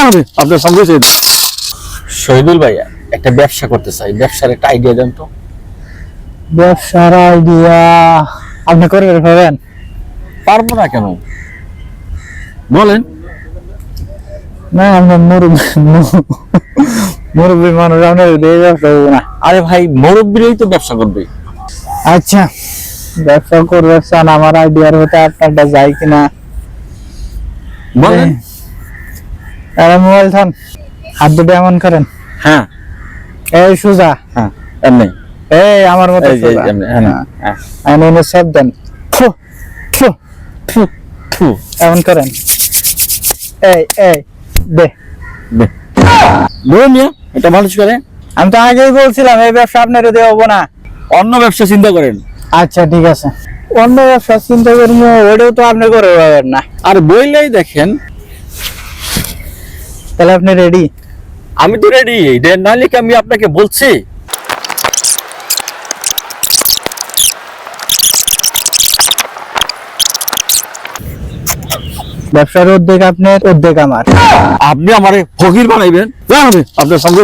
হবে আপনার সঙ্গে শহীদুল ভাই একটা ব্যবসা করতে চাই, ব্যবসার একটা আইডিয়া দেন তো। ব্যবসার আইডিয়া আপনি করে ফেলবেন? পারবো না কেন বলেন। না আমরা মুরব্বী মানুষ, আপনার দিয়ে ব্যবসা করবো না। আরে ভাই মুরব্বীরাই তো ব্যবসা করবে। আচ্ছা ব্যবসা করবে চান, আমার আইডিয়ার হতে আপনারটা যায় কিনা বলেন। মোবাইল থান, হাত দুটো এমন করেন, হ্যাঁ এই সোজা, হ্যাঁ এমনি, এই আমার মতো এই যে সোজা, এমনি, হ্যাঁ হ্যাঁ এনে সব দেন, ফু ফু ফু ফু, এমন করেন, এই এই দে। বলুন মিয়া, এটা মানুষ করে। আমি তো আগেই বলছিলাম এই ব্যবসা আপনার দিয়ে হবো না, অন্য ব্যবসা চিন্তা করেন। আচ্ছা ঠিক আছে, অন্য ব্যবসা চিন্তা করবো, ওইটাও তো আপনি করে পাবেন না। আর বইলেই দেখেন, তাহলে আপনি রেডি? আমি তো রেডি, নাহলে কি আমি আপনাকে বলছি। ব্যবসার উদ্যোগ আপনার, উদ্যোগ আমার। আপনি আমারে ফকির বানাইবেন, হবে আপনার সঙ্গে